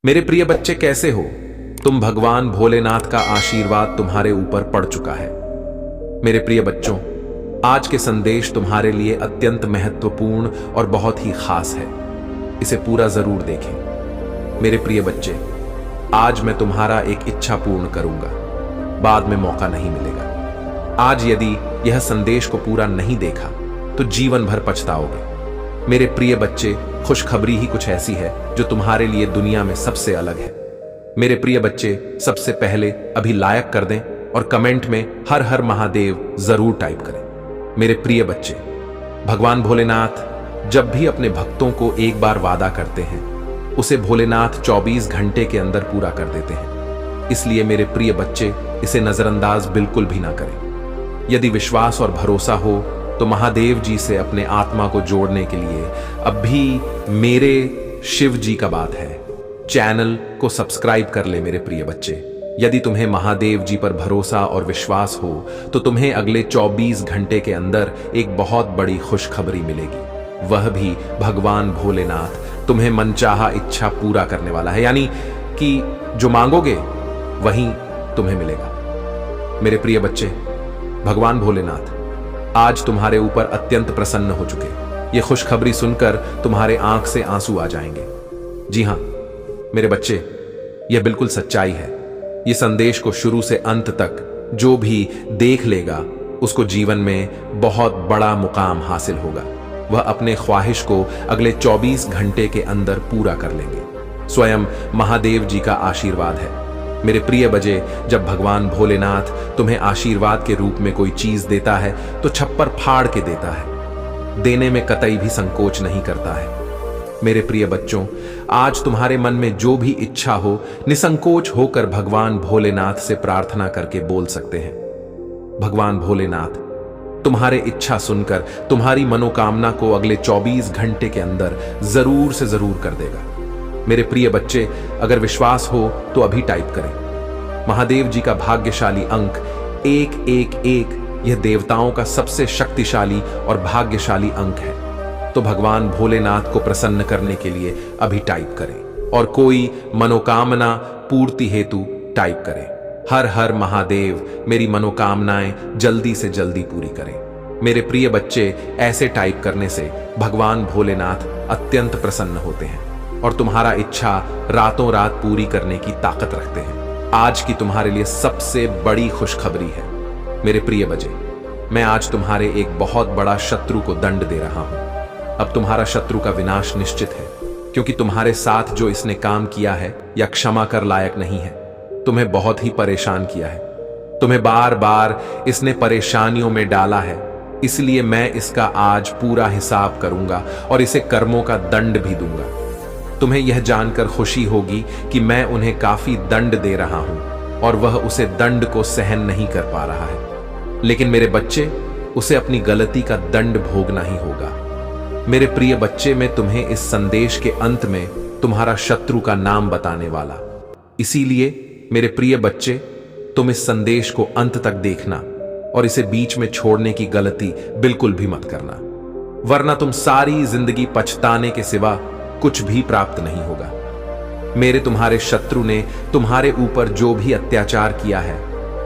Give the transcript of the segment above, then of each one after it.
मेरे प्रिय बच्चे, कैसे हो तुम? भगवान भोलेनाथ का आशीर्वाद तुम्हारे ऊपर पड़ चुका है। मेरे प्रिय बच्चों, आज के संदेश तुम्हारे लिए अत्यंत महत्वपूर्ण और बहुत ही खास है। इसे पूरा जरूर देखें। मेरे प्रिय बच्चे, आज मैं तुम्हारा एक इच्छा पूर्ण करूंगा, बाद में मौका नहीं मिलेगा। आज यदि यह संदेश को पूरा नहीं देखा तो जीवन भर पछताओगे। मेरे प्रिय बच्चे, खुशखबरी ही कुछ ऐसी है जो तुम्हारे लिए दुनिया में सबसे अलग है। मेरे प्रिय बच्चे, सबसे पहले अभी लाइक कर दें और कमेंट में हर हर महादेव जरूर टाइप करें। मेरे प्रिय बच्चे, भगवान भोलेनाथ जब भी अपने भक्तों को एक बार वादा करते हैं, उसे भोलेनाथ 24 घंटे के अंदर पूरा कर देते हैं। इसलिए मेरे प्रिय बच्चे, इसे नजरअंदाज बिल्कुल भी ना करें। यदि विश्वास और भरोसा हो तो महादेव जी से अपने आत्मा को जोड़ने के लिए अब भी मेरे शिव जी का बात है, चैनल को सब्सक्राइब कर ले। मेरे प्रिय बच्चे, यदि तुम्हें महादेव जी पर भरोसा और विश्वास हो तो तुम्हें अगले 24 घंटे के अंदर एक बहुत बड़ी खुशखबरी मिलेगी। वह भी भगवान भोलेनाथ तुम्हें मनचाहा इच्छा पूरा करने वाला है, यानी कि जो मांगोगे वहीं तुम्हें मिलेगा। मेरे प्रिय बच्चे, भगवान भोलेनाथ आज तुम्हारे ऊपर अत्यंत प्रसन्न हो चुके। ये खुशखबरी सुनकर तुम्हारे आंख से आंसू आ जाएंगे। जी हां मेरे बच्चे, यह बिल्कुल सच्चाई है। ये संदेश को शुरू से अंत तक जो भी देख लेगा उसको जीवन में बहुत बड़ा मुकाम हासिल होगा। वह अपने ख्वाहिश को अगले 24 घंटे के अंदर पूरा कर लेंगे। स्वयं महादेव जी का आशीर्वाद है। मेरे प्रिय बच्चे, जब भगवान भोलेनाथ तुम्हें आशीर्वाद के रूप में कोई चीज देता है तो छप्पर फाड़ के देता है, देने में कतई भी संकोच नहीं करता है। मेरे प्रिय बच्चों, आज तुम्हारे मन में जो भी इच्छा हो, निसंकोच होकर भगवान भोलेनाथ से प्रार्थना करके बोल सकते हैं। भगवान भोलेनाथ तुम्हारे इच्छा सुनकर तुम्हारी मनोकामना को अगले 24 घंटे के अंदर जरूर से जरूर कर देगा। मेरे प्रिय बच्चे, अगर विश्वास हो तो अभी टाइप करें। महादेव जी का भाग्यशाली अंक 111 यह देवताओं का सबसे शक्तिशाली और भाग्यशाली अंक है। तो भगवान भोलेनाथ को प्रसन्न करने के लिए अभी टाइप करें और कोई मनोकामना पूर्ति हेतु टाइप करें। हर हर महादेव मेरी मनोकामनाएं जल्दी से जल्दी पूरी करें। मेरे प्रिय बच्चे, ऐसे टाइप करने से भगवान भोलेनाथ अत्यंत प्रसन्न होते हैं और तुम्हारा इच्छा रातों रात पूरी करने की ताकत रखते हैं। आज की तुम्हारे लिए सबसे बड़ी खुशखबरी है। मेरे प्रिय बच्चे, मैं आज तुम्हारे एक बहुत बड़ा शत्रु को दंड दे रहा हूं। अब तुम्हारा शत्रु का विनाश निश्चित है, क्योंकि तुम्हारे साथ जो इसने काम किया है या क्षमा कर लायक नहीं है। तुम्हें बहुत ही परेशान किया है, तुम्हें बार बार इसने परेशानियों में डाला है। इसलिए मैं इसका आज पूरा हिसाब करूंगा और इसे कर्मों का दंड भी दूंगा। तुम्हें यह जानकर खुशी होगी कि मैं उन्हें काफी दंड दे रहा हूं और वह उसे दंड को सहन नहीं कर पा रहा है। लेकिन मेरे बच्चे, उसे अपनी गलती का दंड भोगना ही होगा। मेरे प्रिय बच्चे, मैं तुम्हें इस संदेश के अंत में तुम्हारा शत्रु का नाम बताने वाला। इसीलिए मेरे प्रिय बच्चे, तुम इस संदेश को अंत तक देखना और इसे बीच में छोड़ने की गलती बिल्कुल भी मत करना, वरना तुम सारी जिंदगी पछताने के सिवा कुछ भी प्राप्त नहीं होगा। मेरे तुम्हारे शत्रु ने तुम्हारे ऊपर जो भी अत्याचार किया है,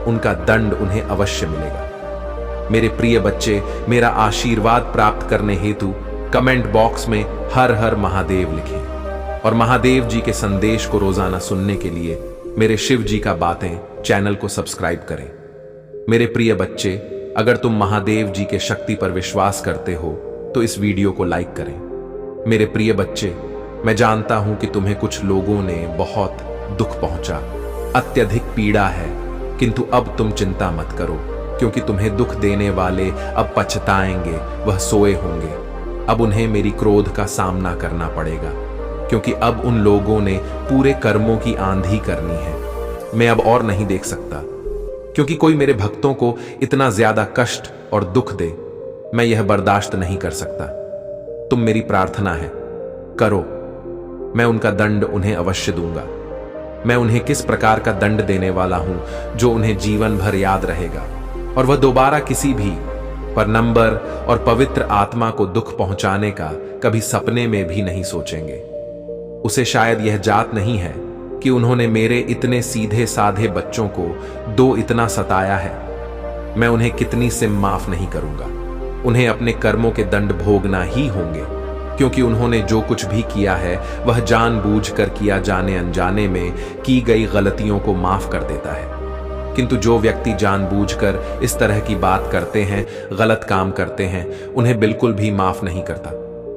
उनका दंड उन्हें अवश्य मिलेगा। मेरे प्रिय बच्चे, मेरा आशीर्वाद प्राप्त करने हेतु कमेंट बॉक्स में हर हर महादेव लिखें और महादेव जी के संदेश को रोजाना सुनने के लिए मेरे शिव जी का बातें चैनल को सब्सक्राइब करें। मेरे प्रिय बच्चे, अगर तुम महादेव जी के शक्ति पर विश्वास करते हो तो इस वीडियो को लाइक करें। मेरे प्रिय बच्चे, मैं जानता हूं कि तुम्हें कुछ लोगों ने बहुत दुख पहुंचा, अत्यधिक पीड़ा है, किंतु अब तुम चिंता मत करो, क्योंकि तुम्हें दुख देने वाले अब पछताएंगे। वह सोए होंगे। अब उन्हें मेरी क्रोध का सामना करना पड़ेगा, क्योंकि अब उन लोगों ने पूरे कर्मों की आंधी करनी है। मैं अब और नहीं देख सकता, क्योंकि कोई मेरे भक्तों को इतना ज्यादा कष्ट और दुख दे, मैं यह बर्दाश्त नहीं कर सकता। तुम मेरी प्रार्थना है, करो, मैं उनका दंड उन्हें अवश्य दूंगा। मैं उन्हें किस प्रकार का दंड देने वाला हूं जो उन्हें जीवन भर याद रहेगा और वह दोबारा किसी भी पर नंबर और पवित्र आत्मा को दुख पहुंचाने का कभी सपने में भी नहीं सोचेंगे। उसे शायद यह जात नहीं है कि उन्होंने मेरे इतने सीधे साधे बच्चों को दो इतना सताया है। मैं उन्हें कितनी सिम माफ नहीं करूंगा। उन्हें अपने कर्मों के दंड भोगना ही होंगे, क्योंकि उन्होंने जो कुछ भी किया है वह जानबूझकर किया, जाने अनजाने में की गई गलतियों को माफ कर देता है। किंतु जो व्यक्ति जानबूझकर इस तरह की बात करते हैं, गलत काम करते हैं, उन्हें बिल्कुल भी माफ नहीं करता।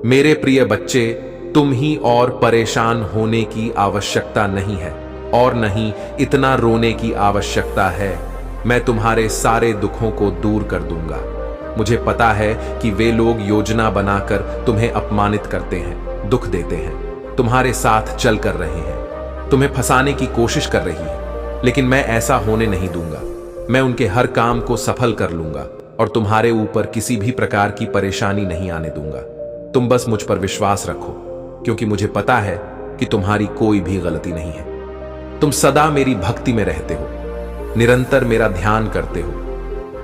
मेरे प्रिय बच्चे, तुम ही और परेशान होने की आवश्यकता नहीं है और नहीं इतना रोने की आवश्यकता है। मैं तुम्हारे सारे दुखों को दूर कर दूंगा। मुझे पता है कि वे लोग योजना बनाकर तुम्हें अपमानित करते हैं, दुख देते हैं, तुम्हारे साथ चल कर रहे हैं, तुम्हें फंसाने की कोशिश कर रही है, लेकिन मैं ऐसा होने नहीं दूंगा। मैं उनके हर काम को सफल कर लूंगा और तुम्हारे ऊपर किसी भी प्रकार की परेशानी नहीं आने दूंगा। तुम बस मुझ पर विश्वास रखो, क्योंकि मुझे पता है कि तुम्हारी कोई भी गलती नहीं है। तुम सदा मेरी भक्ति में रहते हो, निरंतर मेरा ध्यान करते हो।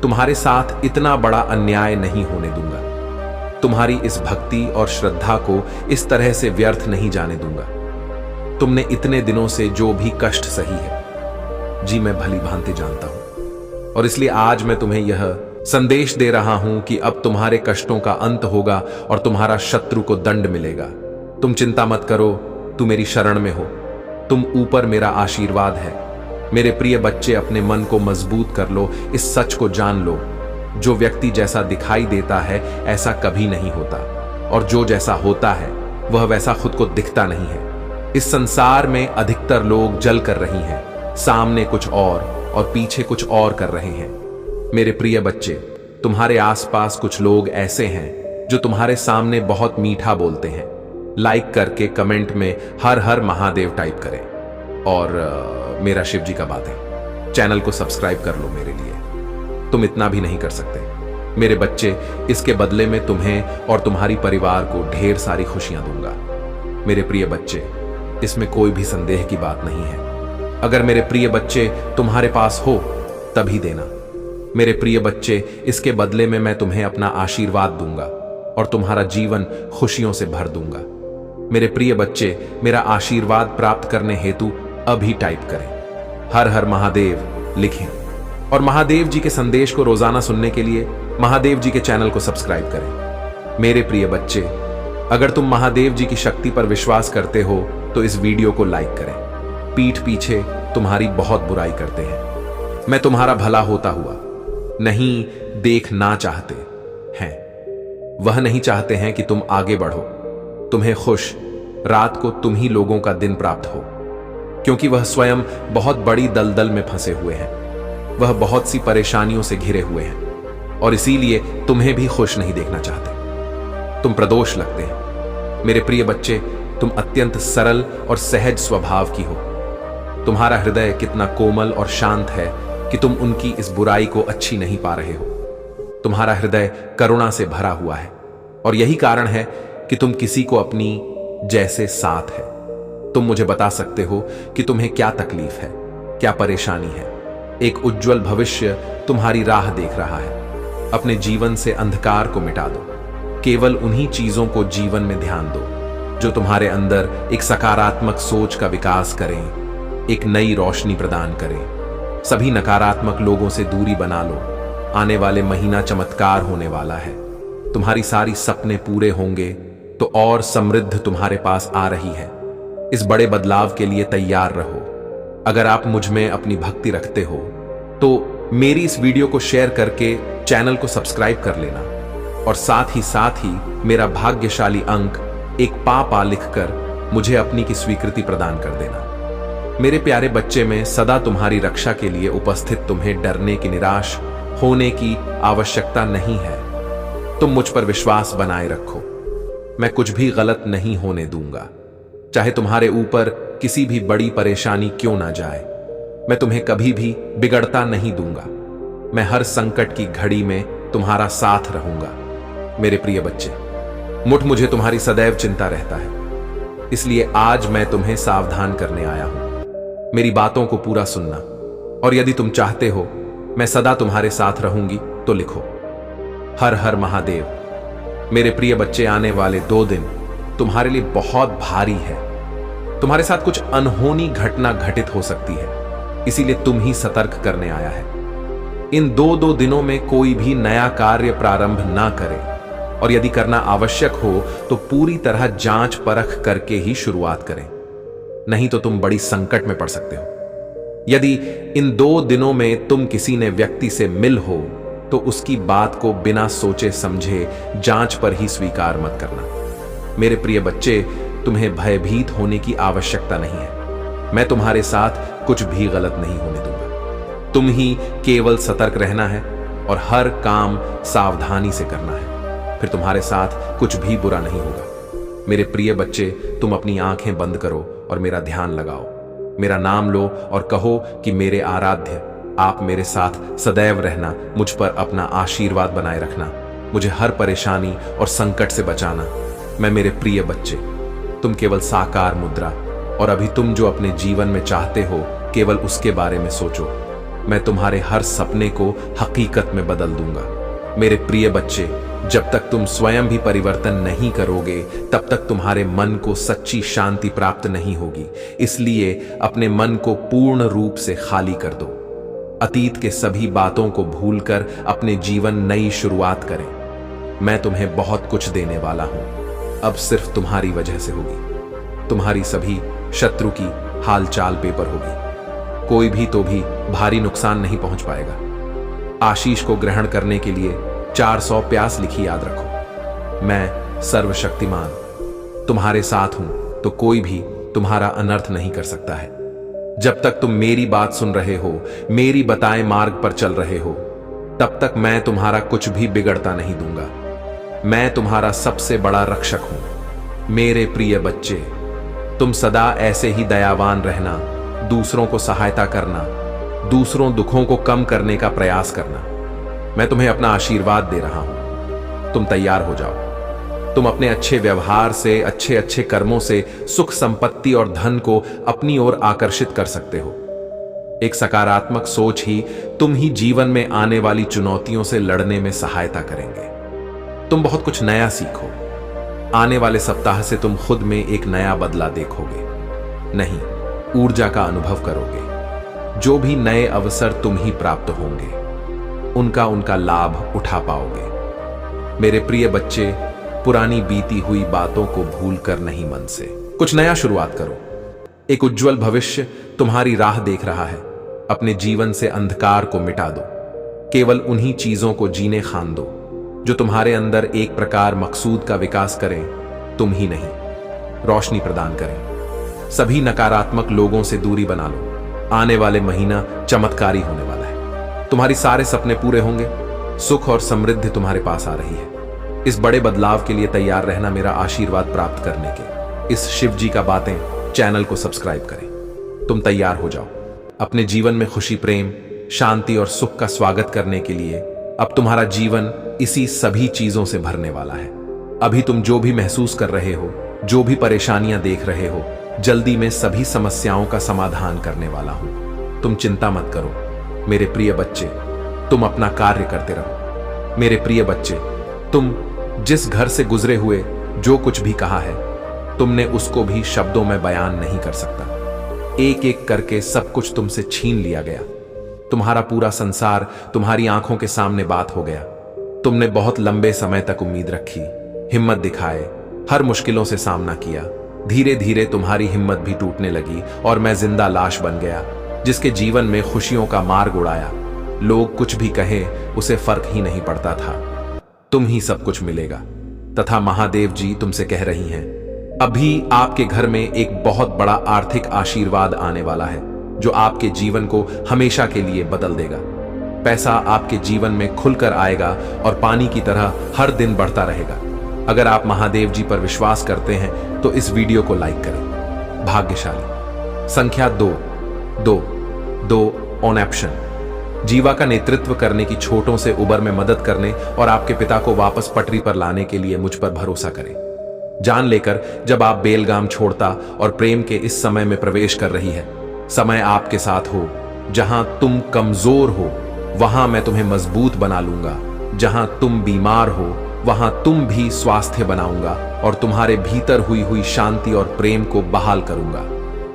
तुम्हारे साथ इतना बड़ा अन्याय नहीं होने दूंगा। तुम्हारी इस भक्ति और श्रद्धा को इस तरह से व्यर्थ नहीं जाने दूंगा। तुमने इतने दिनों से जो भी कष्ट सही है, जी मैं भली भांति जानता हूं, और इसलिए आज मैं तुम्हें यह संदेश दे रहा हूं कि अब तुम्हारे कष्टों का अंत होगा और तुम्हारा शत्रु को दंड मिलेगा। तुम चिंता मत करो, तू मेरी शरण में हो, तुम ऊपर मेरा आशीर्वाद है। मेरे प्रिय बच्चे, अपने मन को मजबूत कर लो, इस सच को जान लो, जो व्यक्ति जैसा दिखाई देता है ऐसा कभी नहीं होता, और जो जैसा होता है वह वैसा खुद को दिखता नहीं है। इस संसार में अधिकतर लोग जल कर रही हैं, सामने कुछ और पीछे कुछ और कर रहे हैं। मेरे प्रिय बच्चे, तुम्हारे आसपास कुछ लोग ऐसे हैं जो तुम्हारे सामने बहुत मीठा बोलते हैं। लाइक करके कमेंट में हर हर महादेव टाइप करें, और मेरा शिव जी का बात है, चैनल को सब्सक्राइब कर लो मेरे लिए। तुम इतना भी नहीं कर सकते मेरे बच्चे। इसके बदले में तुम्हें और तुम्हारी परिवार को ढेर सारी खुशियां दूंगा। मेरे प्रिय बच्चे, इसमें कोई भी संदेह की बात नहीं है। अगर मेरे प्रिय बच्चे तुम्हारे पास हो तभी देना। मेरे प्रिय बच्चे, इसके बदले में मैं तुम्हें अपना आशीर्वाद दूंगा और तुम्हारा जीवन खुशियों से भर दूंगा। मेरे प्रिय बच्चे, मेरा आशीर्वाद प्राप्त करने हेतु अभी टाइप करें हर हर महादेव लिखें, और महादेव जी के संदेश को रोजाना सुनने के लिए महादेव जी के चैनल को सब्सक्राइब करें। मेरे प्रिय बच्चे, अगर तुम महादेव जी की शक्ति पर विश्वास करते हो तो इस वीडियो को लाइक करें। पीठ पीछे तुम्हारी बहुत बुराई करते हैं, मैं तुम्हारा भला होता हुआ नहीं देखना चाहते हैं। वह नहीं चाहते हैं कि तुम आगे बढ़ो, तुम्हें खुश रात को तुम ही लोगों का दिन प्राप्त हो, क्योंकि वह स्वयं बहुत बड़ी दलदल में फंसे हुए हैं। वह बहुत सी परेशानियों से घिरे हुए हैं और इसीलिए तुम्हें भी खुश नहीं देखना चाहते। तुम प्रदोष लगते हैं। मेरे प्रिय बच्चे, तुम अत्यंत सरल और सहज स्वभाव की हो। तुम्हारा हृदय कितना कोमल और शांत है कि तुम उनकी इस बुराई को अच्छी नहीं पा रहे हो। तुम्हारा हृदय करुणा से भरा हुआ है और यही कारण है कि तुम किसी को अपनी जैसे साथ है। तुम मुझे बता सकते हो कि तुम्हें क्या तकलीफ है, क्या परेशानी है। एक उज्जवल भविष्य तुम्हारी राह देख रहा है। अपने जीवन से अंधकार को मिटा दो। केवल उन्हीं चीजों को जीवन में ध्यान दो जो तुम्हारे अंदर एक सकारात्मक सोच का विकास करें, एक नई रोशनी प्रदान करें। सभी नकारात्मक लोगों से दूरी बना लो। आने वाले महीना चमत्कार होने वाला है। तुम्हारी सारी सपने पूरे होंगे तो और समृद्ध तुम्हारे पास आ रही है। इस बड़े बदलाव के लिए तैयार रहो। अगर आप मुझ में अपनी भक्ति रखते हो तो मेरी इस वीडियो को शेयर करके चैनल को सब्सक्राइब कर लेना, और साथ ही मेरा भाग्यशाली अंक एक पा लिखकर मुझे अपनी की स्वीकृति प्रदान कर देना। मेरे प्यारे बच्चे, में सदा तुम्हारी रक्षा के लिए उपस्थित। तुम्हें डरने की, निराश होने की आवश्यकता नहीं है। तुम मुझ पर विश्वास बनाए रखो। मैं कुछ भी गलत नहीं होने दूंगा, चाहे तुम्हारे ऊपर किसी भी बड़ी परेशानी क्यों ना जाए। मैं तुम्हें कभी भी बिगड़ता नहीं दूंगा। मैं हर संकट की घड़ी में तुम्हारा साथ रहूंगा। मेरे प्रिय बच्चे, मुझे तुम्हारी सदैव चिंता रहता है, इसलिए आज मैं तुम्हें सावधान करने आया हूं। मेरी बातों को पूरा सुनना, और यदि तुम चाहते हो मैं सदा तुम्हारे साथ रहूंगी तो लिखो हर हर महादेव। मेरे प्रिय बच्चे, आने वाले 2 दिन तुम्हारे लिए बहुत भारी है। तुम्हारे साथ कुछ अनहोनी घटना घटित हो सकती है, इसीलिए तुम ही सतर्क करने आया है। इन दो दिनों में कोई भी नया कार्य प्रारंभ ना करे, और यदि करना आवश्यक हो तो पूरी तरह जांच परख करके ही शुरुआत करें, नहीं तो तुम बड़ी संकट में पड़ सकते हो। यदि इन 2 दिनों में तुम किसी ने व्यक्ति से मिल हो तो उसकी बात को बिना सोचे समझे जांच पर ही स्वीकार मत करना। मेरे प्रिय बच्चे, तुम्हें भयभीत होने की आवश्यकता नहीं है। मैं तुम्हारे साथ कुछ भी गलत नहीं होने दूंगा। तुम ही केवल सतर्क रहना है और हर काम सावधानी से करना है, फिर तुम्हारे साथ कुछ भी बुरा नहीं होगा। मेरे प्रिय बच्चे, तुम अपनी आंखें बंद करो और मेरा ध्यान लगाओ। मेरा नाम लो और कहो कि मेरे आराध्य, आप मेरे साथ सदैव रहना, मुझ पर अपना आशीर्वाद बनाए रखना, मुझे हर परेशानी और संकट से बचाना। मैं मेरे प्रिय बच्चे, तुम केवल साकार मुद्रा, और अभी तुम जो अपने जीवन में चाहते हो केवल उसके बारे में सोचो। मैं तुम्हारे हर सपने को हकीकत में बदल दूंगा। मेरे प्रिय बच्चे, जब तक तुम स्वयं भी परिवर्तन नहीं करोगे तब तक तुम्हारे मन को सच्ची शांति प्राप्त नहीं होगी। इसलिए अपने मन को पूर्ण रूप से खाली कर दो। अतीत के सभी बातों को भूलकर अपने जीवन नई शुरुआत करें। मैं तुम्हें बहुत कुछ देने वाला हूं, अब सिर्फ तुम्हारी वजह से होगी। तुम्हारी सभी शत्रु की हालचाल पेपर होगी। कोई भी तो भी भारी नुकसान नहीं पहुंच पाएगा। आशीष को ग्रहण करने के लिए 400 प्यास लिखी याद रखो। मैं सर्वशक्तिमान तुम्हारे साथ हूं, तो कोई भी तुम्हारा अनर्थ नहीं कर सकता है। जब तक तुम मेरी बात सुन रहे हो, मेरी बताए मार्ग पर चल रहे हो, तब तक मैं तुम्हारा कुछ भी बिगड़ता नहीं दूंगा। मैं तुम्हारा सबसे बड़ा रक्षक हूं। मेरे प्रिय बच्चे, तुम सदा ऐसे ही दयावान रहना, दूसरों को सहायता करना, दूसरों दुखों को कम करने का प्रयास करना। मैं तुम्हें अपना आशीर्वाद दे रहा हूं। तुम तैयार हो जाओ। तुम अपने अच्छे व्यवहार से, अच्छे अच्छे कर्मों से सुख, संपत्ति और धन को अपनी ओर आकर्षित कर सकते हो। एक सकारात्मक सोच ही तुम ही जीवन में आने वाली चुनौतियों से लड़ने में सहायता करेंगे। तुम बहुत कुछ नया सीखो। आने वाले सप्ताह से तुम खुद में एक नया बदला देखोगे, नहीं, ऊर्जा का अनुभव करोगे। जो भी नए अवसर तुम ही प्राप्त होंगे, उनका लाभ उठा पाओगे। मेरे प्रिय बच्चे, पुरानी बीती हुई बातों को भूलकर नहीं, मन से कुछ नया शुरुआत करो। एक उज्जवल भविष्य तुम्हारी राह देख रहा है। अपने जीवन से अंधकार को मिटा दो। केवल उन्हीं चीजों को जीने खान दो जो तुम्हारे अंदर एक प्रकार मकसूद का विकास करें, तुम ही नहीं, रोशनी प्रदान करें। सभी नकारात्मक लोगों से दूरी बना लो। आने वाले महीना चमत्कारी होने वाला है। तुम्हारी सारे सपने पूरे होंगे। सुख और समृद्धि तुम्हारे पास आ रही है। इस बड़े बदलाव के लिए तैयार रहना मेरा आशीर्वाद प्राप्त करने के। इस शिव जी का बातें चैनल को सब्सक्राइब करें। तुम तैयार हो जाओ अपने जीवन में खुशी, प्रेम, शांति और सुख का स्वागत करने के लिए। अब तुम्हारा जीवन इसी सभी चीजों से भरने वाला है। अभी तुम जो भी महसूस कर रहे हो, जो भी परेशानियां देख रहे हो, जल्दी में सभी समस्याओं का समाधान करने वाला हूं। तुम चिंता मत करो मेरे प्रिय बच्चे, तुम अपना कार्य करते रहो। मेरे प्रिय बच्चे, तुम जिस घर से गुजरे हुए जो कुछ भी कहा है, तुमने उसको भी शब्दों में बयान नहीं कर सकता। एक एक करके सब कुछ तुमसे छीन लिया गया। तुम्हारा पूरा संसार तुम्हारी आंखों के सामने बात हो गया। तुमने बहुत लंबे समय तक उम्मीद रखी, हिम्मत दिखाए, हर मुश्किलों से सामना किया। धीरे धीरे तुम्हारी हिम्मत भी टूटने लगी और मैं जिंदा लाश बन गया, जिसके जीवन में खुशियों का मार्ग उड़ाया। लोग कुछ भी कहें, उसे फर्क ही नहीं पड़ता था। तुम ही सब कुछ मिलेगा। तथा महादेव जी तुमसे कह रही हैं, अभी आपके घर में एक बहुत बड़ा आर्थिक आशीर्वाद आने वाला है जो आपके जीवन को हमेशा के लिए बदल देगा। पैसा आपके जीवन में खुलकर आएगा और पानी की तरह हर दिन बढ़ता रहेगा। अगर आप महादेव जी पर विश्वास करते हैं तो इस वीडियो को लाइक करें। भाग्यशाली संख्या 2 ऑन ऑप्शन। जीवा का नेतृत्व करने की छोटों से उबर में मदद करने और आपके पिता को वापस पटरी पर लाने के लिए मुझ पर भरोसा करें। जान लेकर जब आप बेलगाम छोड़ता और प्रेम के इस समय में प्रवेश कर रही है, समय आपके साथ हो। जहां तुम कमजोर हो वहां मैं तुम्हें मजबूत बना लूंगा। जहां तुम बीमार हो वहां तुम भी स्वास्थ्य बनाऊंगा और तुम्हारे भीतर हुई हुई शांति और प्रेम को बहाल करूंगा।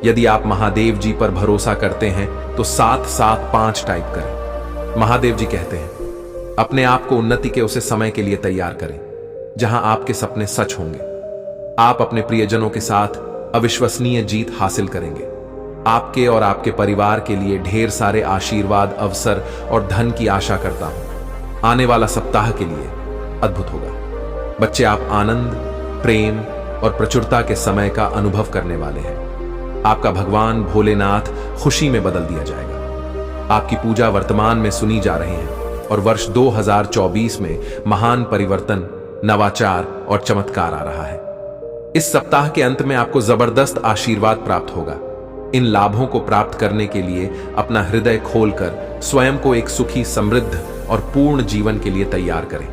यदि आप महादेव जी पर भरोसा करते हैं तो 775 टाइप करें। महादेव जी कहते हैं, अपने आप को उन्नति के उसे समय के लिए तैयार करें जहां आपके सपने सच होंगे। आप अपने प्रियजनों के साथ अविश्वसनीय जीत हासिल करेंगे। आपके और आपके परिवार के लिए ढेर सारे आशीर्वाद, अवसर और धन की आशा करता हूं। आने वाला सप्ताह के लिए अद्भुत होगा। बच्चे, आप आनंद, प्रेम और प्रचुरता के समय का अनुभव करने वाले हैं। आपका भगवान भोलेनाथ खुशी में बदल दिया जाएगा। आपकी पूजा वर्तमान में सुनी जा रही है और वर्ष 2024 में महान परिवर्तन, नवाचार और चमत्कार आ रहा है। इस सप्ताह के अंत में आपको जबरदस्त आशीर्वाद प्राप्त होगा। इन लाभों को प्राप्त करने के लिए अपना हृदय खोलकर स्वयं को एक सुखी, समृद्ध और पूर्ण जीवन के लिए तैयार करें।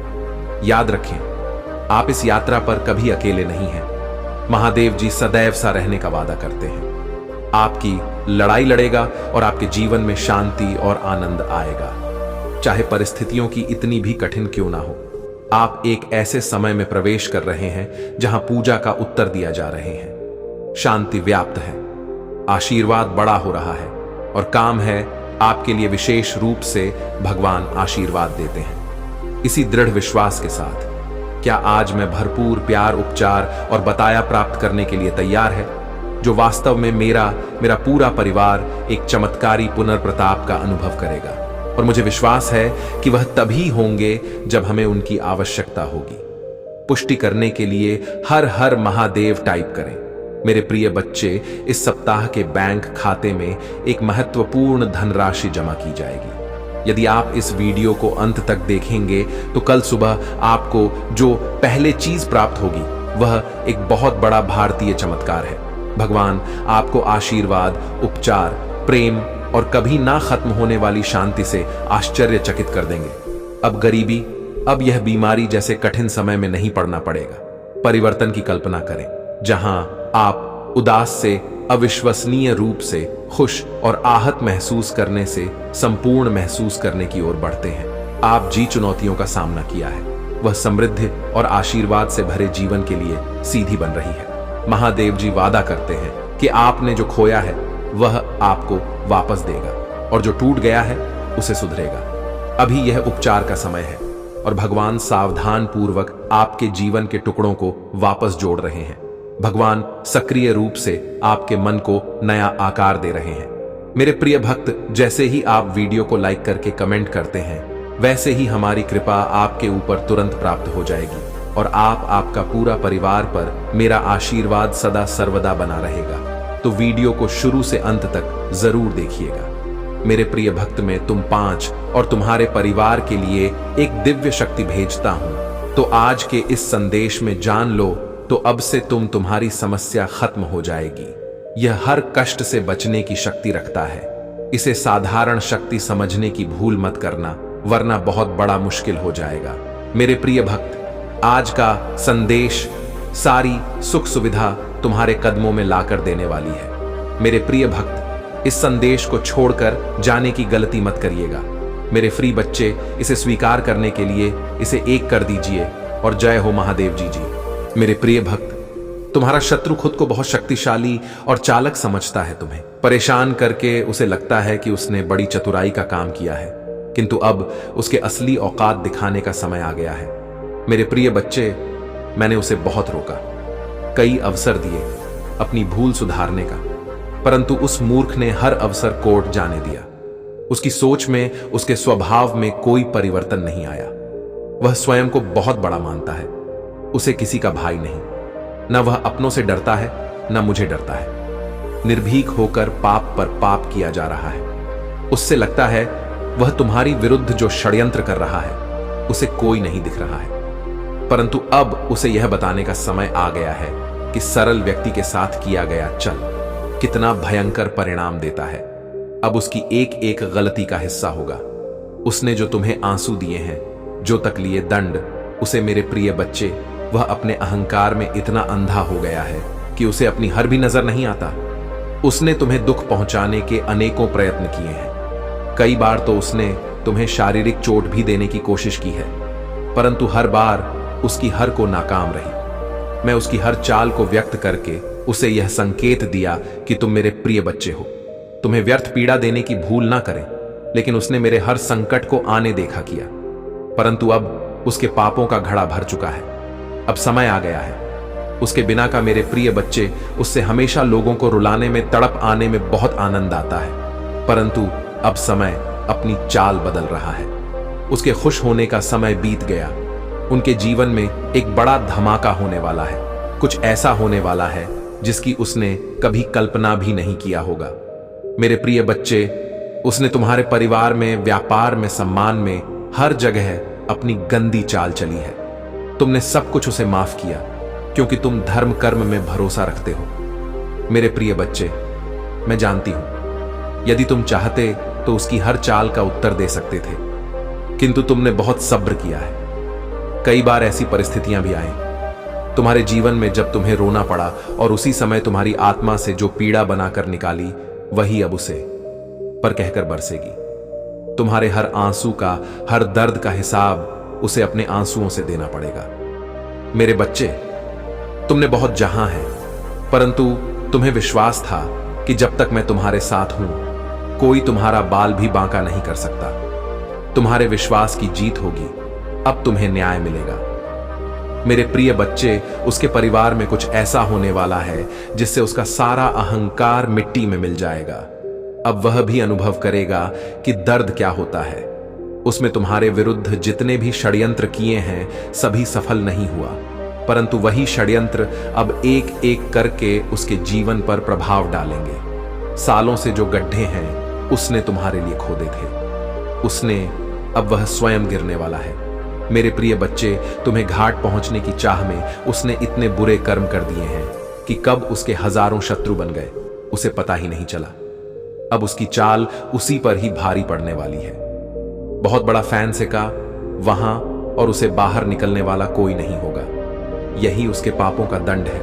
याद रखें, आप इस यात्रा पर कभी अकेले नहीं हैं। महादेव जी सदैव सा रहने का वादा करते हैं। आपकी लड़ाई लड़ेगा और आपके जीवन में शांति और आनंद आएगा। चाहे परिस्थितियों की इतनी भी कठिन क्यों ना हो, आप एक ऐसे समय में प्रवेश कर रहे हैं जहां पूजा का उत्तर दिया जा रहे हैं। शांति व्याप्त है, आशीर्वाद बड़ा हो रहा है और काम है आपके लिए विशेष रूप से भगवान आशीर्वाद देते हैं। इसी दृढ़ विश्वास के साथ, क्या आज मैं भरपूर प्यार, उपचार और बताया प्राप्त करने के लिए तैयार है, जो वास्तव में मेरा पूरा परिवार एक चमत्कारी पुनर्प्रताप का अनुभव करेगा। और मुझे विश्वास है कि वह तभी होंगे जब हमें उनकी आवश्यकता होगी। पुष्टि करने के लिए हर हर महादेव टाइप करें। मेरे प्रिय बच्चे, इस सप्ताह के बैंक खाते में एक महत्वपूर्ण धनराशि जमा की जाएगी। यदि आप इस वीडियो को अंत तक देखेंगे तो कल सुबह आपको जो पहले चीज प्राप्त होगी वह एक बहुत बड़ा भारतीय चमत्कार है। भगवान आपको आशीर्वाद, उपचार, प्रेम और कभी ना खत्म होने वाली शांति से आश्चर्यचकित कर देंगे। अब गरीबी, अब यह बीमारी जैसे कठिन समय में नहीं पड़ना पड़ेगा। परिवर्तन की कल्पना करें, जहां आप उदास से अविश्वसनीय रूप से खुश और आहत महसूस करने से संपूर्ण महसूस करने की ओर बढ़ते हैं। आप जी चुनौतियों का सामना किया है, वह समृद्धि और आशीर्वाद से भरे जीवन के लिए सीधी बन रही है। महादेव जी वादा करते हैं कि आपने जो खोया है वह आपको वापस देगा और जो टूट गया है उसे सुधरेगा। अभी यह उपचार का समय है और भगवान सावधान पूर्वक आपके जीवन के टुकड़ों को वापस जोड़ रहे हैं। भगवान सक्रिय रूप से आपके मन को नया आकार दे रहे हैं। मेरे प्रिय भक्त, जैसे ही आप वीडियो को लाइक करके कमेंट करते हैं, वैसे ही हमारी कृपा आपके ऊपर तुरंत प्राप्त हो जाएगी और आपका पूरा परिवार पर मेरा आशीर्वाद सदा सर्वदा बना रहेगा। तो वीडियो को शुरू से अंत तक जरूर देखिएगा। मेरे प्रिय भक्त, में तुम 5 और तुम्हारे परिवार के लिए एक दिव्य शक्ति भेजता हूं। तो आज के इस संदेश में जान लो तो अब से तुम्हारी समस्या खत्म हो जाएगी। यह हर कष्ट से बचने की शक्ति रखता है। इसे साधारण शक्ति समझने की भूल मत करना, वरना बहुत बड़ा मुश्किल हो जाएगा। मेरे प्रिय भक्त, आज का संदेश सारी सुख सुविधा तुम्हारे कदमों में लाकर देने वाली है। मेरे प्रिय भक्त, इस संदेश को छोड़कर जाने की गलती मत करिएगा। मेरे फ्री बच्चे, इसे स्वीकार करने के लिए इसे एक कर दीजिए और जय हो महादेव जी। मेरे प्रिय भक्त, तुम्हारा शत्रु खुद को बहुत शक्तिशाली और चालक समझता है। तुम्हें परेशान करके उसे लगता है कि उसने बड़ी चतुराई का काम किया है, किंतु अब उसके असली औकात दिखाने का समय आ गया है। मेरे प्रिय बच्चे, मैंने उसे बहुत रोका, कई अवसर दिए अपनी भूल सुधारने का, परंतु उस मूर्ख ने हर अवसर कोर्ट जाने दिया। उसकी सोच में, उसके स्वभाव में कोई परिवर्तन नहीं आया। वह स्वयं को बहुत बड़ा मानता है। उसे किसी का भाई नहीं, न वह अपनों से डरता है न मुझे डरता है। निर्भीक होकर पाप पर पाप किया जा रहा है। उससे लगता है वह तुम्हारी विरुद्ध जो षड्यंत्र कर रहा है उसे कोई नहीं दिख रहा है, परंतु अब उसे यह बताने का समय आ गया है कि सरल व्यक्ति के साथ किया गया चल कितना भयंकर परिणाम देता है। अब उसकी एक एक गलती का हिस्सा होगा। उसने जो तुम्हें आंसू दिए हैं, जो तक लिए दंड, उसे मेरे प्रिय बच्चे, वह अपने अहंकार में इतना अंधा हो गया है कि उसे अपनी हर भी नजर नहीं आता। उसने तुम्हें दुख पहुंचाने के अनेकों प्रयत्न किए हैं। कई बार तो उसने तुम्हें शारीरिक चोट भी देने की कोशिश की है, परंतु हर बार उसकी हर को नाकाम रही। मैं उसकी हर चाल को व्यक्त करके उसे यह संकेत दिया कि तुम मेरे प्रिय बच्चे हो, तुम्हें व्यर्थ पीड़ा देने की भूल ना करें। लेकिन उसने मेरे हर संकट को आने देखा किया, परंतु अब उसके पापों का घड़ा भर चुका है। अब समय आ गया है। उसके बिना का मेरे प्रिय बच्चे, उससे हमेशा लोगों को रुलाने में, तड़प आने में बहुत आनंद आता है, परंतु अब समय अपनी चाल बदल रहा है। उसके खुश होने का समय बीत गया। उनके जीवन में एक बड़ा धमाका होने वाला है। कुछ ऐसा होने वाला है जिसकी उसने कभी कल्पना भी नहीं किया होगा। मेरे प्रिय बच्चे, उसने तुम्हारे परिवार में, व्यापार में, सम्मान में, हर जगह अपनी गंदी चाल चली है। तुमने सब कुछ उसे माफ किया क्योंकि तुम धर्म कर्म में भरोसा रखते हो। मेरे प्रिय बच्चे, मैं जानती हूं यदि तुम चाहते तो उसकी हर चाल का उत्तर दे सकते थे, किंतु तुमने बहुत सब्र किया है। कई बार ऐसी परिस्थितियां भी आई तुम्हारे जीवन में जब तुम्हें रोना पड़ा, और उसी समय तुम्हारी आत्मा से जो पीड़ा बनाकर निकाली वही अब उसे पर कहकर बरसेगी। तुम्हारे हर आंसू का, हर दर्द का हिसाब उसे अपने आंसुओं से देना पड़ेगा। मेरे बच्चे, तुमने बहुत जहां है, परंतु तुम्हें विश्वास था कि जब तक मैं तुम्हारे साथ हूं, कोई तुम्हारा बाल भी बांका नहीं कर सकता। तुम्हारे विश्वास की जीत होगी। अब तुम्हें न्याय मिलेगा। मेरे प्रिय बच्चे, उसके परिवार में कुछ ऐसा होने वाला है जिससे उसका सारा अहंकार मिट्टी में मिल जाएगा। अब वह भी अनुभव करेगा कि दर्द क्या होता है। उसमें तुम्हारे विरुद्ध जितने भी षड्यंत्र किए हैं सभी सफल नहीं हुआ, परंतु वही षड्यंत्र अब एक एक करके उसके जीवन पर प्रभाव डालेंगे। सालों से जो गड्ढे हैं उसने तुम्हारे लिए खोदे थे, उसने अब वह स्वयं गिरने वाला है। मेरे प्रिय बच्चे, तुम्हें घाट पहुंचने की चाह में उसने इतने बुरे कर्म कर दिए हैं कि कब उसके हजारों शत्रु बन गए उसे पता ही नहीं चला। अब उसकी चाल उसी पर ही भारी पड़ने वाली है। बहुत बड़ा फैंसेका वहां, और उसे बाहर निकलने वाला कोई नहीं होगा। यही उसके पापों का दंड है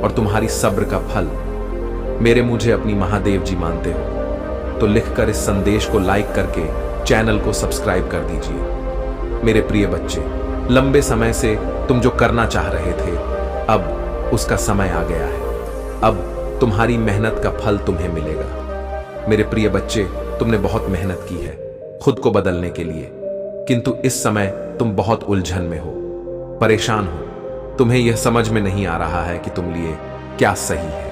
और तुम्हारी सब्र का फल। मेरे मुझे अपनी महादेव जी मानते हो तो लिखकर इस संदेश को लाइक करके चैनल को सब्सक्राइब कर दीजिए। मेरे प्रिय बच्चे, लंबे समय से तुम जो करना चाह रहे थे, अब उसका समय आ गया है। अब तुम्हारी मेहनत का फल तुम्हें मिलेगा। मेरे प्रिय बच्चे, तुमने बहुत मेहनत की है खुद को बदलने के लिए, किंतु इस समय तुम बहुत उलझन में हो, परेशान हो। तुम्हें यह समझ में नहीं आ रहा है कि तुम लिए क्या सही है,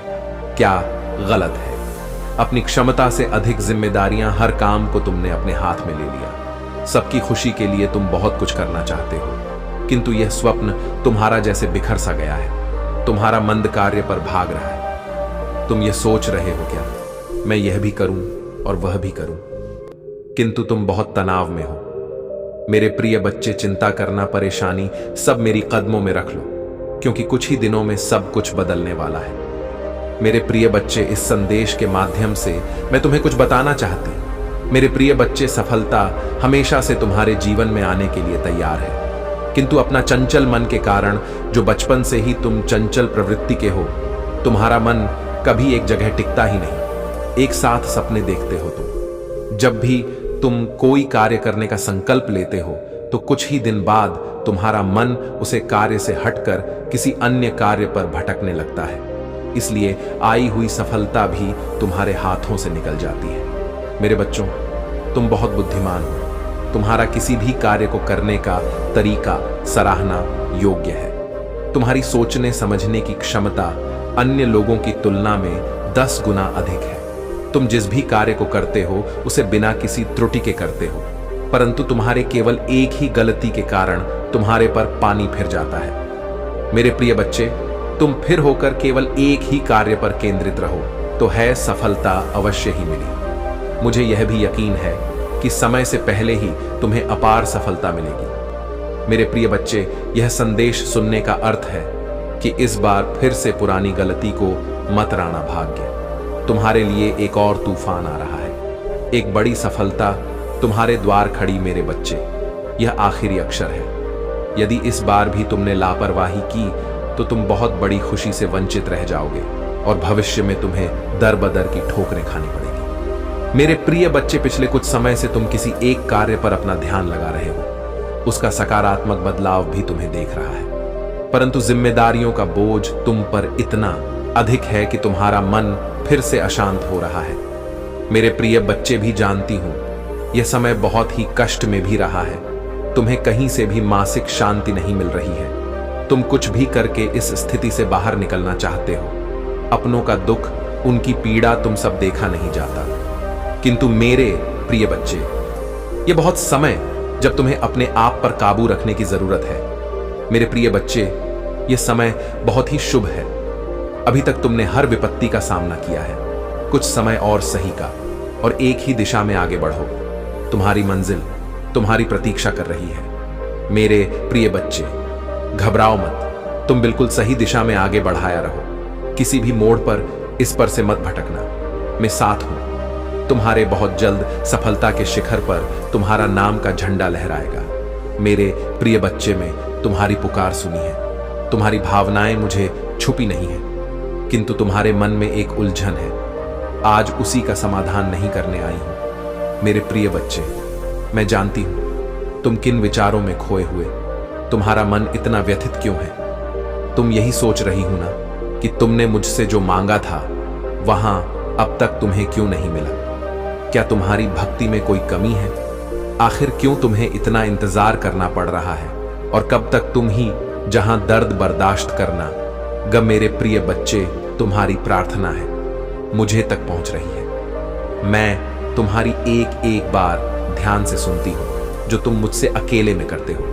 क्या गलत है। अपनी क्षमता से अधिक जिम्मेदारियां, हर काम को तुमने अपने हाथ में ले लिया। सबकी खुशी के लिए तुम बहुत कुछ करना चाहते हो, किंतु यह स्वप्न तुम्हारा जैसे बिखर सा गया है। तुम्हारा मंद कार्य पर भाग रहा है। तुम ये सोच रहे हो क्या मैं यह भी करूं और वह भी करूं, किंतु तुम बहुत तनाव में हो। मेरे प्रिय बच्चे, चिंता करना, परेशानी सब मेरी कदमों में रख लो, क्योंकि कुछ ही दिनों में सब कुछ बदलने वाला है। मेरे प्रिय बच्चे, इस संदेश के माध्यम से मैं तुम्हें कुछ बताना चाहती। मेरे प्रिय बच्चे, सफलता हमेशा से तुम्हारे जीवन में आने के लिए तैयार है, किंतु अपना चंचल मन के कारण, जो बचपन से ही तुम चंचल प्रवृत्ति के हो, तुम्हारा मन कभी एक जगह टिकता ही नहीं। एक साथ सपने देखते हो तुम। जब भी तुम कोई कार्य करने का संकल्प लेते हो तो कुछ ही दिन बाद तुम्हारा मन उसे कार्य से हटकर किसी अन्य कार्य पर भटकने लगता है। इसलिए आई हुई सफलता भी तुम्हारे हाथों से निकल जाती है। मेरे बच्चों, तुम बहुत बुद्धिमान हो। तुम्हारा किसी भी कार्य को करने का तरीका सराहना योग्य है। तुम्हारी सोचने समझने की क्षमता अन्य लोगों की तुलना में 10 गुना अधिक है। तुम जिस भी कार्य को करते हो उसे बिना किसी त्रुटि के करते हो, परंतु तुम्हारे केवल एक ही गलती के कारण तुम्हारे पर पानी फिर जाता है। मेरे प्रिय बच्चे, तुम फिर होकर केवल एक ही कार्य पर केंद्रित रहो तो है सफलता अवश्य ही मिली। मुझे यह भी यकीन है कि समय से पहले ही तुम्हें अपार सफलता मिलेगी। मेरे प्रिय बच्चे, यह संदेश सुनने का अर्थ है कि इस बार फिर से पुरानी गलती को मत राना भाग्य। तुम्हारे लिए एक और तूफान आ रहा है। एक बड़ी सफलता तुम्हारे द्वार खड़ी मेरे बच्चे। यह आखिरी अक्षर है। यदि इस बार भी तुमने लापरवाही की तो तुम बहुत बड़ी खुशी से वंचित रह जाओगे और भविष्य में तुम्हें दर बदर की ठोकरें खानी पड़ेगी। मेरे प्रिय बच्चे, पिछले कुछ समय से तुम किसी एक कार्य पर अपना ध्यान लगा रहे हो। उसका सकारात्मक बदलाव भी तुम्हें देख रहा है। परंतु जिम्मेदारियों का बोझ तुम पर इतना अधिक है कि तुम्हारा मन फिर से अशांत हो रहा है। मेरे प्रिय बच्चे, भी जानती हूं यह समय बहुत ही कष्ट में भी रहा है। तुम्हें कहीं से भी मानसिक शांति नहीं मिल रही है। तुम कुछ भी करके इस स्थिति से बाहर निकलना चाहते हो। अपनों का दुख, उनकी पीड़ा तुम सब देखा नहीं जाता। किंतु मेरे प्रिय बच्चे, यह बहुत समय जब तुम्हें अपने आप पर काबू रखने की जरूरत है। मेरे प्रिय बच्चे, यह समय बहुत ही शुभ है। अभी तक तुमने हर विपत्ति का सामना किया है। कुछ समय और सही का और एक ही दिशा में आगे बढ़ो। तुम्हारी मंजिल तुम्हारी प्रतीक्षा कर रही है। मेरे प्रिय बच्चे, घबराओ मत। तुम बिल्कुल सही दिशा में आगे बढ़ाया रहो। किसी भी मोड़ पर इस पर से मत भटकना। मैं साथ हूं। तुम्हारे बहुत जल्द सफलता के शिखर पर तुम्हारा नाम का झंडा लहराएगा। मेरे प्रिय बच्चे, में तुम्हारी पुकार सुनी है। तुम्हारी भावनाएं मुझे छुपी नहीं है, किंतु तुम्हारे मन में एक उलझन है। आज उसी का समाधान नहीं करने आई हूं। मेरे प्रिय बच्चे, मैं जानती हूं तुम किन विचारों में खोए हुए। तुम्हारा मन इतना व्यथित क्यों है? तुम यही सोच रही हो ना कि तुमने मुझसे जो मांगा था वहां अब तक तुम्हें क्यों नहीं मिला? क्या तुम्हारी भक्ति में कोई कमी है? आखिर क्यों तुम्हें इतना इंतजार करना पड़ रहा है? और कब तक तुम ही जहां दर्द बर्दाश्त करना? ग मेरे प्रिय बच्चे, तुम्हारी प्रार्थना है मुझे तक पहुंच रही है। मैं तुम्हारी एक एक बार ध्यान से सुनती हूं जो तुम मुझसे अकेले में करते हो।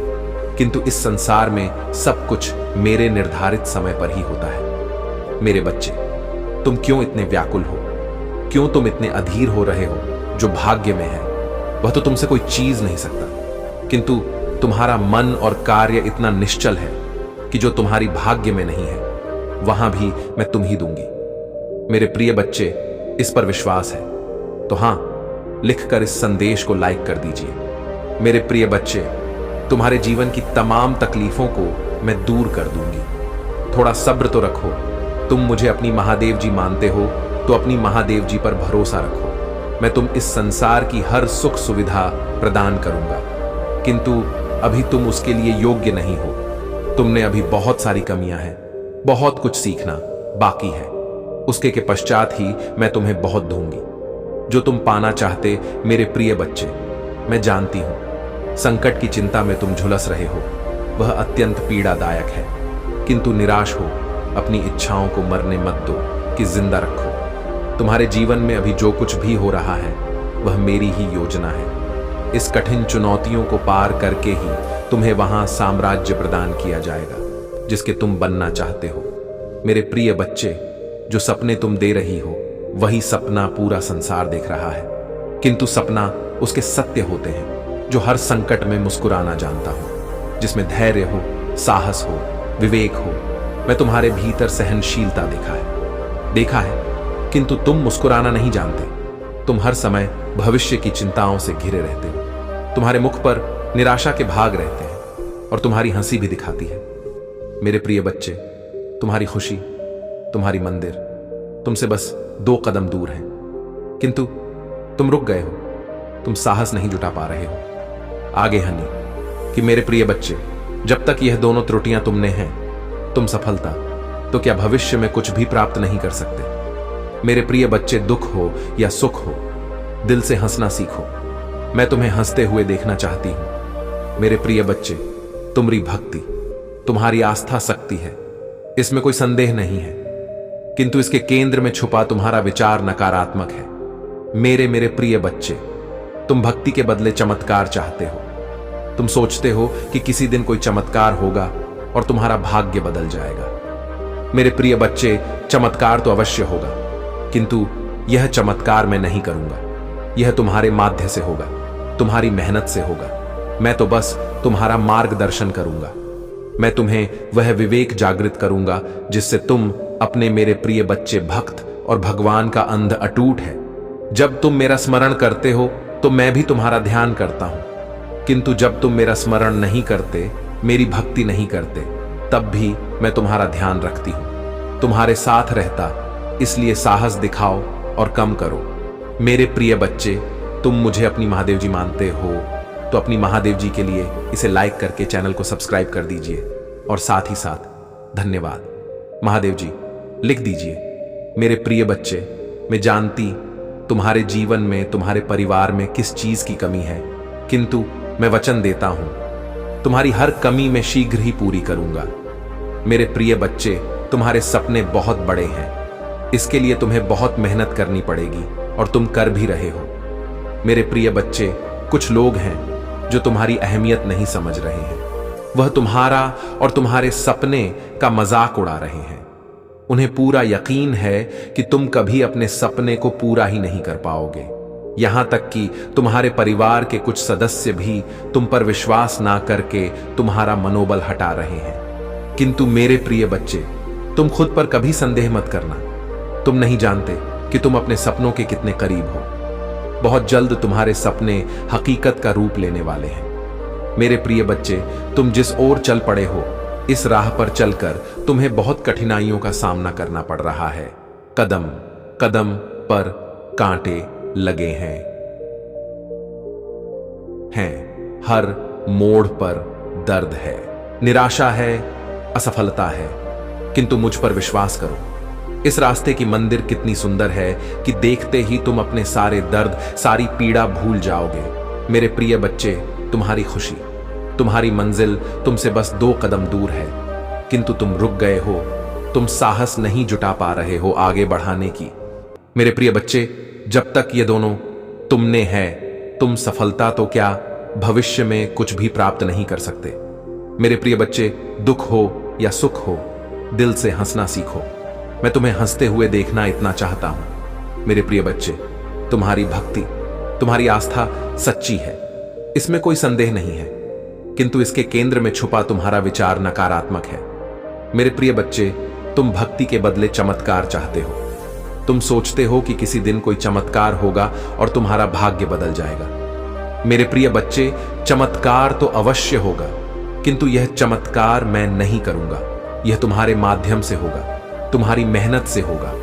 किंतु इस संसार में सब कुछ मेरे निर्धारित समय पर ही होता है। मेरे बच्चे, तुम क्यों इतने व्याकुल हो? क्यों तुम इतने अधीर हो रहे हो? जो भाग्य में है वह तो तुमसे कोई चीज नहीं सकता, किंतु तुम्हारा मन और कार्य इतना निश्चल है कि जो तुम्हारी भाग्य में नहीं है वहां भी मैं तुम ही दूंगी। मेरे प्रिय बच्चे, इस पर विश्वास है तो हां, लिखकर इस संदेश को लाइक कर दीजिए। मेरे प्रिय बच्चे, तुम्हारे जीवन की तमाम तकलीफों को मैं दूर कर दूंगी। थोड़ा सब्र तो रखो। तुम मुझे अपनी महादेव जी मानते हो तो अपनी महादेव जी पर भरोसा रखो। मैं तुम इस संसार की हर सुख सुविधा प्रदान करूंगा, किंतु अभी तुम उसके लिए योग्य नहीं हो। तुमने अभी बहुत सारी कमियां हैं, बहुत कुछ सीखना बाकी है। उसके के पश्चात ही मैं तुम्हें बहुत दूंगी जो तुम पाना चाहते। मेरे प्रिय बच्चे, मैं जानती हूं संकट की चिंता में तुम झुलस रहे हो। वह अत्यंत पीड़ादायक है, किंतु निराश हो अपनी इच्छाओं को मरने मत दो कि जिंदा रखो। तुम्हारे जीवन में अभी जो कुछ भी हो रहा है वह मेरी ही योजना है। इस कठिन चुनौतियों को पार करके ही तुम्हें वहां साम्राज्य प्रदान किया जाएगा जिसके तुम बनना चाहते हो। मेरे प्रिय बच्चे, जो सपने तुम दे रही हो वही सपना पूरा संसार देख रहा है, किंतु सपना उसके सत्य होते हैं जो हर संकट में मुस्कुराना जानता हूं, जिसमें धैर्य हो, साहस हो, विवेक हो। मैं तुम्हारे भीतर सहनशीलता देखा है, किंतु तुम मुस्कुराना नहीं जानते। तुम हर समय भविष्य की चिंताओं से घिरे रहते हो। तुम्हारे मुख पर निराशा के भाग रहते हैं और तुम्हारी हंसी भी दिखाती है। मेरे प्रिय बच्चे, तुम्हारी खुशी, तुम्हारी मंदिर तुमसे बस 2 कदम दूर है, किंतु तुम रुक गए हो। तुम साहस नहीं जुटा पा रहे हो आगे हनी कि मेरे प्रिय बच्चे, जब तक यह दोनों त्रुटियां तुमने हैं, तुम सफलता तो क्या भविष्य में कुछ भी प्राप्त नहीं कर सकते। मेरे प्रिय बच्चे, दुख हो या सुख हो, दिल से हंसना सीखो। मैं तुम्हें हंसते हुए देखना चाहती हूं। मेरे प्रिय बच्चे, तुम्हारी भक्ति, तुम्हारी आस्था शक्ति है, इसमें कोई संदेह नहीं है, किंतु इसके केंद्र में छुपा तुम्हारा विचार नकारात्मक है। मेरे प्रिय बच्चे, तुम भक्ति के बदले चमत्कार चाहते हो। तुम सोचते हो कि किसी दिन कोई चमत्कार होगा और तुम्हारा भाग्य बदल जाएगा। मेरे प्रिय बच्चे, चमत्कार तो अवश्य होगा, किंतु यह चमत्कार मैं नहीं करूंगा। यह तुम्हारे माध्य से होगा, तुम्हारी मेहनत से होगा। मैं तो बस तुम्हारा मार्गदर्शन करूंगा। मैं तुम्हें वह विवेक जागृत करूंगा जिससे तुम अपने मेरे प्रिय बच्चे भक्त और भगवान का अंध अटूट है। जब तुम मेरा स्मरण करते हो तो मैं भी तुम्हारा ध्यान करता हूं, किंतु जब तुम मेरा स्मरण नहीं करते, मेरी भक्ति नहीं करते, तब भी मैं तुम्हारा ध्यान रखती हूं, तुम्हारे साथ रहता। इसलिए साहस दिखाओ और कम करो। मेरे प्रिय बच्चे, तुम मुझे अपनी महादेव जी मानते हो तो अपनी महादेव जी के लिए इसे लाइक करके चैनल को सब्सक्राइब कर दीजिए और साथ ही साथ धन्यवाद। महादेव जी लिख दीजिए, मेरे प्रिय बच्चे, मैं जानती तुम्हारे जीवन में, तुम्हारे परिवार में किस चीज की कमी है, किंतु मैं वचन देता हूं तुम्हारी हर कमी मैं शीघ्र ही पूरी करूंगा। मेरे प्रिय बच्चे, तुम्हारे सपने बहुत बड़े हैं, इसके लिए तुम्हें बहुत मेहनत करनी पड़ेगी और तुम कर भी रहे हो। मेरे प्रिय बच्चे, कुछ लोग हैं जो तुम्हारी अहमियत नहीं समझ रहे हैं, वह तुम्हारा और तुम्हारे सपने का मजाक उड़ा रहे हैं। उन्हें पूरा यकीन है कि तुम कभी अपने सपने को पूरा ही नहीं कर पाओगे। यहां तक कि तुम्हारे परिवार के कुछ सदस्य भी तुम पर विश्वास ना करके तुम्हारा मनोबल हटा रहे हैं। किंतु मेरे प्रिय बच्चे, तुम खुद पर कभी संदेह मत करना। तुम नहीं जानते कि तुम अपने सपनों के कितने करीब हो। बहुत जल्द तुम्हारे सपने हकीकत का रूप लेने वाले हैं। मेरे प्रिय बच्चे, तुम जिस ओर चल पड़े हो, इस राह पर चलकर तुम्हें बहुत कठिनाइयों का सामना करना पड़ रहा है। कदम कदम पर कांटे लगे हैं। हर मोड़ पर दर्द है, निराशा है, असफलता है, किंतु मुझ पर विश्वास करो। इस रास्ते की मंदिर कितनी सुंदर है कि देखते ही तुम अपने सारे दर्द, सारी पीड़ा भूल जाओगे। मेरे प्रिय बच्चे, तुम्हारी खुशी, तुम्हारी मंजिल तुमसे बस 2 कदम दूर है, किंतु तुम रुक गए हो। तुम साहस नहीं जुटा पा रहे हो आगे बढ़ाने की। मेरे प्रिय बच्चे, जब तक ये दोनों तुमने है, तुम सफलता तो क्या, भविष्य में कुछ भी प्राप्त नहीं कर सकते। मेरे प्रिय बच्चे, दुख हो या सुख हो, दिल से हंसना सीखो। मैं तुम्हें हंसते हुए देखना इतना चाहता हूं। मेरे प्रिय बच्चे, तुम्हारी भक्ति, तुम्हारी आस्था सच्ची है, इसमें कोई संदेह नहीं है, किंतु इसके केंद्र में छुपा तुम्हारा विचार नकारात्मक है। मेरे प्रिय बच्चे, तुम भक्ति के बदले चमत्कार चाहते हो। तुम सोचते हो कि किसी दिन कोई चमत्कार होगा और तुम्हारा भाग्य बदल जाएगा। मेरे प्रिय बच्चे, चमत्कार तो अवश्य होगा, किंतु यह चमत्कार मैं नहीं करूंगा। यह तुम्हारे माध्यम से होगा, तुम्हारी मेहनत से होगा।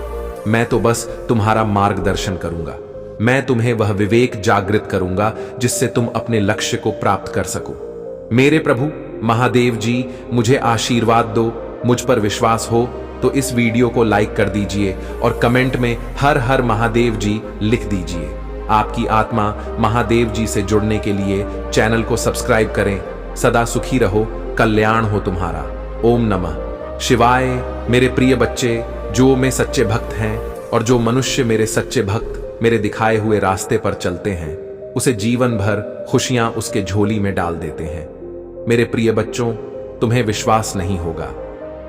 मैं तो बस तुम्हारा मार्गदर्शन करूंगा। मैं तुम्हें वह विवेक जागृत करूंगा जिससे तुम अपने लक्ष्य को प्राप्त कर सको। मेरे प्रभु महादेव जी, मुझे आशीर्वाद दो। मुझ पर विश्वास हो तो इस वीडियो को लाइक कर दीजिए और कमेंट में हर हर महादेव जी लिख दीजिए। आपकी आत्मा महादेव जी से जुड़ने के लिए चैनल को सब्सक्राइब करें। सदा सुखी रहो, कल्याण हो तुम्हारा। ओम नमः शिवाय। मेरे प्रिय बच्चे, जो में सच्चे भक्त हैं और जो मनुष्य मेरे सच्चे भक्त मेरे दिखाए हुए रास्ते पर चलते हैं, उसे जीवन भर खुशियां उसके झोली में डाल देते हैं। मेरे प्रिय बच्चों, तुम्हें विश्वास नहीं होगा,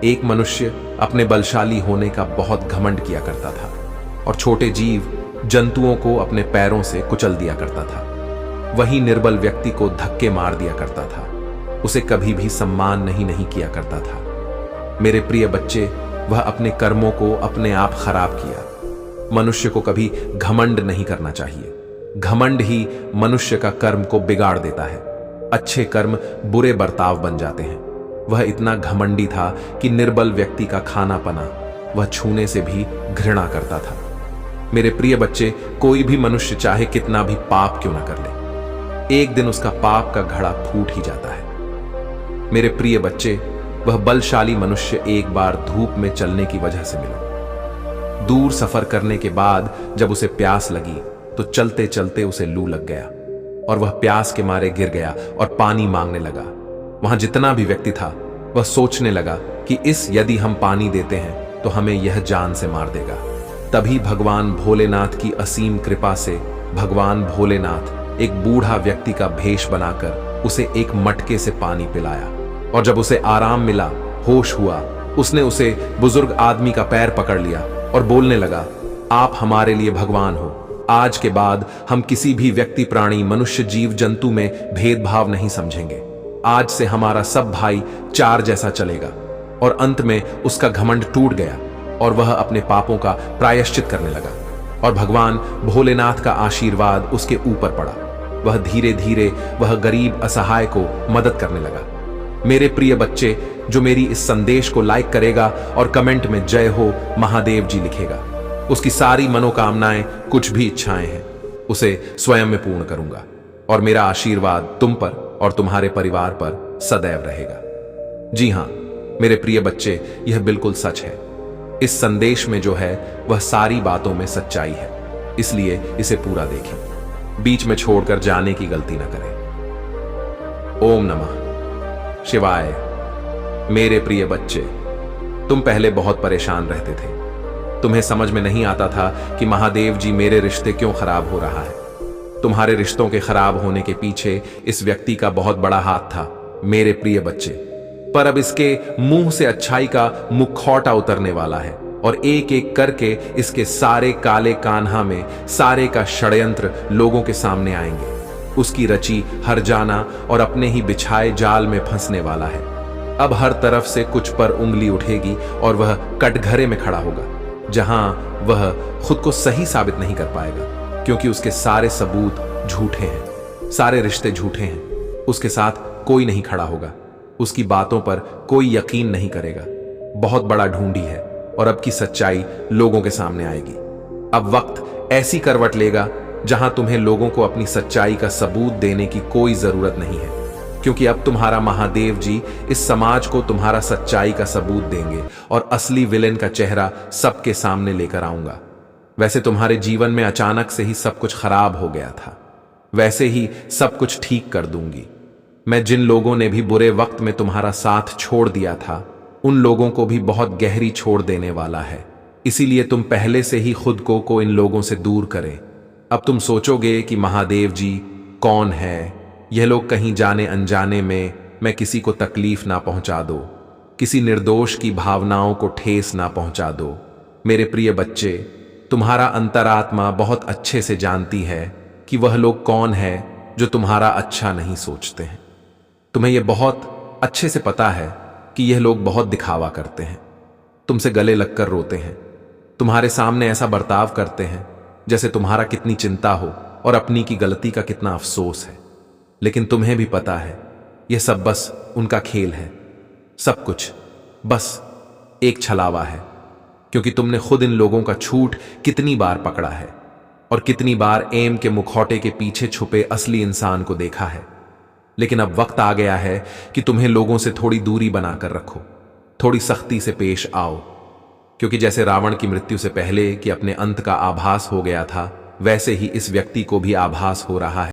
एक मनुष्य अपने बलशाली होने का बहुत घमंड किया करता था और छोटे जीव जंतुओं को अपने पैरों से कुचल दिया करता था। वही निर्बल व्यक्ति को धक्के मार दिया करता था, उसे कभी भी सम्मान नहीं किया करता था। मेरे प्रिय बच्चे, वह अपने कर्मों को अपने आप खराब किया। मनुष्य को कभी घमंड नहीं करना चाहिए। घमंड ही मनुष्य का कर्म को बिगाड़ देता है। अच्छे कर्म बुरे बर्ताव बन जाते हैं। वह इतना घमंडी था कि निर्बल व्यक्ति का खाना पना वह छूने से भी घृणा करता था। मेरे प्रिय बच्चे, कोई भी मनुष्य चाहे कितना भी पाप क्यों ना कर ले, एक दिन उसका पाप का घड़ा फूट ही जाता है। मेरे प्रिय बच्चे, वह बलशाली मनुष्य एक बार धूप में चलने की वजह से मिला। दूर सफर करने के बाद जब उसे प्यास लगी तो चलते चलते उसे लू लग गया और वह प्यास के मारे गिर गया और पानी मांगने लगा। वहां जितना भी व्यक्ति था वह सोचने लगा कि यदि हम पानी देते हैं तो हमें यह जान से मार देगा। तभी भगवान भोलेनाथ की असीम कृपा से भगवान भोलेनाथ एक बूढ़ा व्यक्ति का भेष बनाकर उसे एक मटके से पानी पिलाया और जब उसे आराम मिला, होश हुआ, उसने उसे बुजुर्ग आदमी का पैर पकड़ लिया और बोलने लगा, आप हमारे लिए भगवान हो। आज के बाद हम किसी भी व्यक्ति, प्राणी, मनुष्य, जीव जंतु में भेदभाव नहीं समझेंगे। आज से हमारा सब भाई चार जैसा चलेगा। और अंत में उसका घमंड टूट गया और वह अपने पापों का प्रायश्चित करने लगा और भगवान भोलेनाथ का आशीर्वाद उसके ऊपर पड़ा। वह धीरे धीरे वह गरीब असहाय को मदद करने लगा। मेरे प्रिय बच्चे, जो मेरी इस संदेश को लाइक करेगा और कमेंट में जय हो महादेव जी लिखेगा, उसकी सारी मनोकामनाएं, कुछ भी इच्छाएं हैं, उसे स्वयं में पूर्ण करूंगा। और मेरा आशीर्वाद तुम पर और तुम्हारे परिवार पर सदैव रहेगा। जी हां मेरे प्रिय बच्चे, यह बिल्कुल सच है। इस संदेश में जो है वह सारी बातों में सच्चाई है, इसलिए इसे पूरा देखें, बीच में छोड़कर जाने की गलती न करें। ओम नमः शिवाय। मेरे प्रिय बच्चे, तुम पहले बहुत परेशान रहते थे। तुम्हें समझ में नहीं आता था कि महादेव जी मेरे रिश्ते क्यों खराब हो रहा है। तुम्हारे रिश्तों के खराब होने के पीछे इस व्यक्ति का बहुत बड़ा हाथ था मेरे प्रिय बच्चे। पर अब इसके मुंह से अच्छाई का मुखौटा उतरने वाला है और एक एक करके इसके सारे काले कान्हा में सारे का षड्यंत्र लोगों के सामने आएंगे। उसकी रची हर जाना और अपने ही बिछाए जाल में फंसने वाला है। अब हर तरफ से कुछ पर उंगली उठेगी और वह कटघरे में खड़ा होगा, जहां वह खुद को सही साबित नहीं कर पाएगा, क्योंकि उसके सारे सबूत झूठे हैं, सारे रिश्ते झूठे हैं। उसके साथ कोई नहीं खड़ा होगा, उसकी बातों पर कोई यकीन नहीं करेगा। बहुत बड़ा ढूंढी है और अब की सच्चाई लोगों के सामने आएगी। अब वक्त ऐसी करवट लेगा जहां तुम्हें लोगों को अपनी सच्चाई का सबूत देने की कोई जरूरत नहीं है, क्योंकि अब तुम्हारा महादेव जी इस समाज को तुम्हारा सच्चाई का सबूत देंगे और असली विलेन का चेहरा सबके सामने लेकर आऊंगा। वैसे तुम्हारे जीवन में अचानक से ही सब कुछ खराब हो गया था, वैसे ही सब कुछ ठीक कर दूंगी। मैं जिन लोगों ने भी बुरे वक्त में तुम्हारा साथ छोड़ दिया था, उन लोगों को भी बहुत गहरी छोड़ देने वाला है। इसीलिए तुम पहले से ही खुद को इन लोगों से दूर करें। अब तुम सोचोगे कि महादेव जी कौन है, यह लोग कहीं जाने अनजाने में मैं किसी को तकलीफ ना पहुंचा दो, किसी निर्दोष की भावनाओं को ठेस ना पहुंचा दो। मेरे प्रिय बच्चे, तुम्हारा अंतरात्मा बहुत अच्छे से जानती है कि वह लोग कौन है जो तुम्हारा अच्छा नहीं सोचते हैं। तुम्हें यह बहुत अच्छे से पता है कि यह लोग बहुत दिखावा करते हैं, तुमसे गले लगकर रोते हैं, तुम्हारे सामने ऐसा बर्ताव करते हैं जैसे तुम्हारा कितनी चिंता हो और अपनी की गलती का कितना अफसोस है। लेकिन तुम्हें भी पता है यह सब बस उनका खेल है, सब कुछ बस एक छलावा है, क्योंकि तुमने खुद इन लोगों का झूठ कितनी बार पकड़ा है और कितनी बार एम के मुखौटे के पीछे छुपे असली इंसान को देखा है। लेकिन अब वक्त आ गया है कि तुम्हें लोगों से थोड़ी दूरी बनाकर रखो, थोड़ी सख्ती से पेश आओ, क्योंकि जैसे रावण की मृत्यु से पहले कि अपने अंत का आभास हो गया था, वैसे ही इस व्यक्ति को भी आभास हो रहा है